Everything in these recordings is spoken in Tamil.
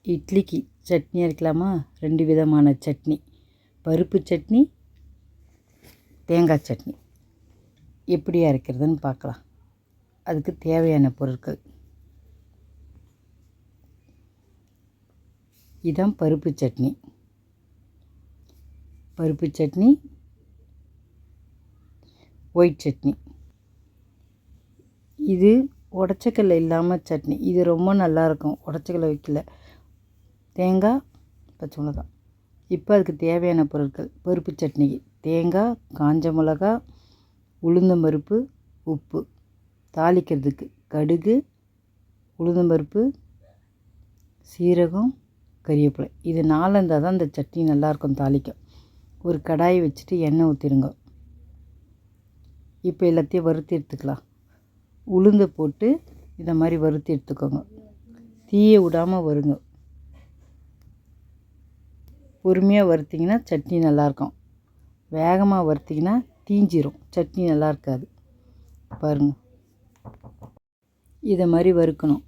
இட்லிக்கு சட்னி அரைக்கலாமா? 2 விதமான சட்னி, பருப்பு சட்னி, தேங்காய் சட்னி. எப்படி அரைக்கிறதுன்னு பார்க்கலாம். அதுக்கு தேவையான பொருட்கள் இதான் பருப்பு சட்னி. பருப்பு சட்னி, ஒயிட் சட்னி. இது உடச்சக்கல்ல இல்லாமல் சட்னி. இது ரொம்ப நல்லாயிருக்கும். உடச்சக்கல்ல வைக்கல. தேங்காய், பச்சை மிளகாய். இப்போ அதுக்கு தேவையான பொருட்கள் பருப்பு சட்னிக்கு தேங்காய், காஞ்ச மிளகா, உளுந்தம்பருப்பு, உப்பு. தாளிக்கிறதுக்கு கடுகு, உளுந்தம்பருப்பு, சீரகம், கறிவேப்பிலை. இது 4 இருந்தால் தான் இந்த சட்னி நல்லாயிருக்கும் தாளிக்க. ஒரு கடாயை வச்சுட்டு எண்ணெய் ஊற்றிடுங்க. இப்போ எல்லாத்தையும் வறுத்து எடுத்துக்கலாம். உளுந்தை போட்டு இதை மாதிரி வறுத்து எடுத்துக்கோங்க. தீயை விடாமல் வருங்க. பொறுமையாக வறுத்திங்கன்னா சட்னி நல்லாயிருக்கும். வேகமாக வறுத்திங்கன்னா தீஞ்சிரும், சட்னி நல்லா இருக்காது. பாருங்கள், இதை மாதிரி வறுக்கணும்.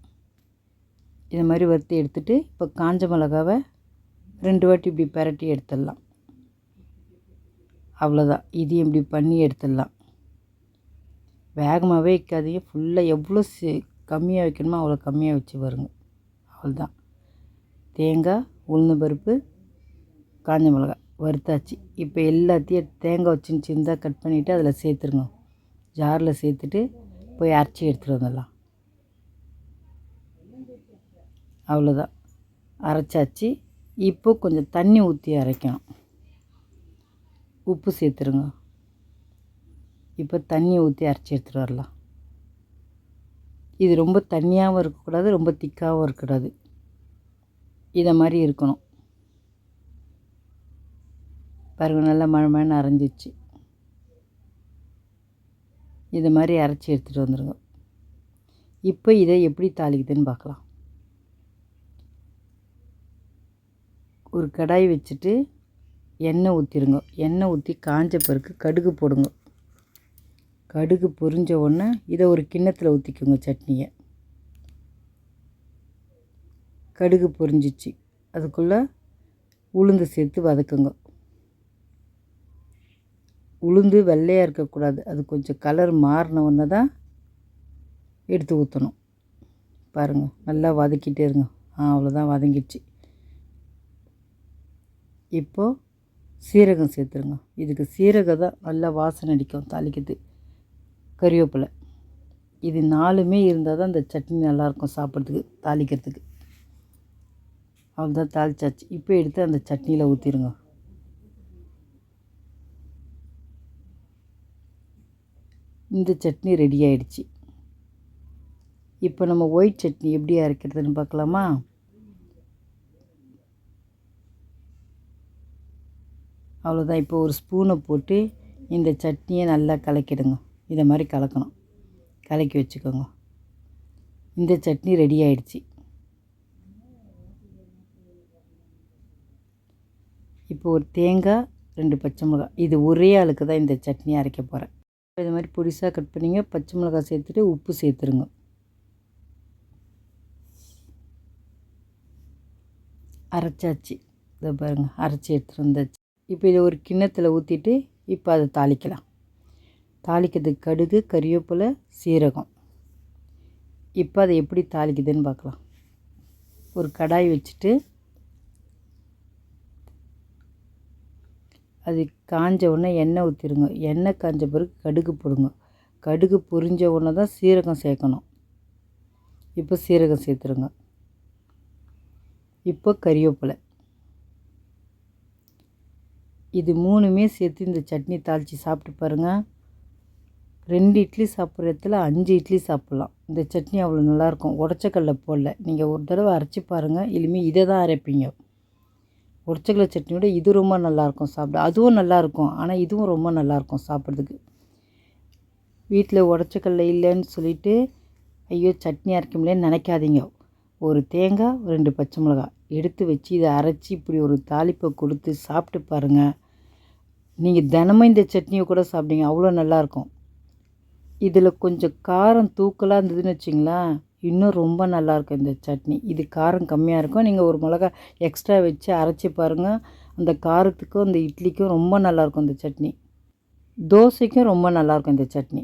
இதை மாதிரி வறுத்து எடுத்துகிட்டு இப்போ காஞ்ச மிளகாவை 2 வாட்டி இப்படி பிரட்டி எடுத்துடலாம். அவ்வளோதான். இதையும் இப்படி பண்ணி எடுத்துடலாம். வேகமாகவே வைக்காதீங்க. ஃபுல்லாக எவ்வளோ கம்மியாக வைக்கணுமோ அவ்வளோ கம்மியாக வச்சு வருங்க. அவ்வளோதான். தேங்காய், உளுந்தம்பருப்பு, காஞ்ச மிளகாய் வறுத்தாச்சு. இப்போ எல்லாத்தையும் தேங்காய் சின்னதாக கட் பண்ணிவிட்டு அதில் சேர்த்துருங்க. ஜாரில் சேர்த்துட்டு போய் அரைச்சி எடுத்துகிட்டு வந்துடலாம். அவ்வளோதான், அரைச்சாச்சு. இப்போ கொஞ்சம் தண்ணி ஊற்றி அரைக்கணும். உப்பு சேர்த்துருங்க. இப்போ தண்ணி ஊற்றி அரைச்சி எடுத்துகிட்டு வரலாம். இது ரொம்ப தண்ணியாகவும் இருக்கக்கூடாது, ரொம்ப திக்காகவும் இருக்கக்கூடாது. இதை மாதிரி இருக்கணும். பாருங்கள், நல்லா மழை அரைஞ்சிச்சு. இதை மாதிரி அரைச்சி எடுத்துகிட்டு வந்துடுங்க. இப்போ இதை எப்படி தாளிக்குதுன்னு பார்க்கலாம். ஒரு கடாய் வச்சுட்டு எண்ணெய் ஊற்றிடுங்க. எண்ணெய் ஊற்றி காஞ்ச பிறகு கடுகு போடுங்க. கடுகு பொரிஞ்ச உடனே இதை ஒரு கிண்ணத்தில் ஊற்றிக்கோங்க சட்னியை. கடுகு பொரிஞ்சிச்சு. அதுக்குள்ளே உளுந்து சேர்த்து வதக்குங்க. உளுந்து வெள்ளையாக இருக்கக்கூடாது. அது கொஞ்சம் கலர் மாறின உடனே தான் எடுத்து ஊற்றணும். பாருங்கள், நல்லா வதக்கிட்டே இருங்க. அவ்வளோதான், வதங்கிடுச்சு. இப்போது சீரகம் சேர்த்துருங்க. இதுக்கு சீரகம் தான் நல்லா வாசனை அடிக்கும் தாளிக்கிறது. கறிவேப்பிலை. இது 4மே இருந்தால் தான் இந்த சட்னி நல்லாயிருக்கும் சாப்பிட்றதுக்கு, தாளிக்கிறதுக்கு. அவ்வளோதான், தாளிச்சாச்சு. இப்போ எடுத்து அந்த சட்னியில் ஊற்றிடுங்க. இந்த சட்னி ரெடி ஆகிடுச்சு. இப்போ நம்ம ஒயிட் சட்னி எப்படி அரைக்கிறதுன்னு பார்க்கலாமா? அவ்வளோதான். இப்போ ஒரு ஸ்பூனை போட்டு இந்த சட்னியை நல்லா கலக்கிடுங்க. இதை மாதிரி கலக்கணும். கலக்கி வச்சுக்கோங்க. இந்த சட்னி ரெடி ஆகிடுச்சு. இப்போ ஒரு தேங்காய், 2 பச்சை மிளகாய். இது ஒரே ஆளுக்கு தான் இந்த சட்னி அரைக்க போகிறேன். இது மாதிரி பொடிசாக கட் பண்ணிங்க. பச்சை மிளகாய் சேர்த்துட்டு உப்பு சேர்த்துருங்க. அரைச்சாச்சு. இதை பாருங்கள், அரைச்சி எடுத்துகிட்டு வந்தாச்சு. இப்போ இதை ஒரு கிண்ணத்தில் ஊற்றிட்டு இப்போ அதை தாளிக்கலாம். தாளிக்கிறதுக்கு கடுகு, கறிவேப்பிலை, சீரகம். இப்போ அதை எப்படி தாளிக்குதுன்னு பார்க்கலாம். ஒரு கடாய் வச்சுட்டு அது காஞ்ச உடனே எண்ணெய் ஊற்றிடுங்க. எண்ணெய் காஞ்ச பிறகு கடுகு போடுங்க. கடுகு பொரிஞ்ச உடனே தான் சீரகம் சேர்க்கணும். இப்போ சீரகம் சேர்த்துருங்க. இப்போ கறிவேப்பிலை. இது 3மே சேர்த்து இந்த சட்னி தாளித்து சாப்பிட்டு பாருங்கள். 2 இட்லி சாப்பிட்ற இடத்துல 5 இட்லி சாப்பிட்லாம். இந்த சட்னி அவ்வளோ நல்லாயிருக்கும். உடச்சக்கல்ல போடல. நீங்கள் ஒரு தடவை அரைச்சி பாருங்கள். இனிமேல் இதை தான் அரைப்பீங்க. உடச்சக்கல்ல சட்னியோட இது ரொம்ப நல்லாயிருக்கும் சாப்பிட. அதுவும் நல்லாயிருக்கும், ஆனால் இதுவும் ரொம்ப நல்லாயிருக்கும் சாப்பிட்றதுக்கு. வீட்டில் உடச்சக்கல்ல இல்லைன்னு சொல்லிவிட்டு ஐயோ சட்னி அரைக்க முடியலன்னு நினைக்காதீங்க. ஒரு தேங்காய், 2 பச்சை மிளகாய் எடுத்து வச்சு இதை அரைச்சி இப்படி ஒரு தாளிப்பை கொடுத்து சாப்பிட்டு பாருங்கள். நீங்கள் தினமும் இந்த சட்னியை கூட சாப்பிடுங்க. அவ்வளோ நல்லாயிருக்கும். இதில் கொஞ்சம் காரம் தூக்கலாக இருந்ததுன்னு வச்சிங்களேன், இன்னும் ரொம்ப நல்லாயிருக்கும் இந்த சட்னி. இது காரம் கம்மியாக இருக்கும். நீங்கள் ஒரு மிளகா எக்ஸ்ட்ரா வச்சு அரைச்சி பாருங்கள். அந்த காரத்துக்கும் அந்த இட்லிக்கும் ரொம்ப நல்லாயிருக்கும் இந்த சட்னி. தோசைக்கும் ரொம்ப நல்லாயிருக்கும் இந்த சட்னி.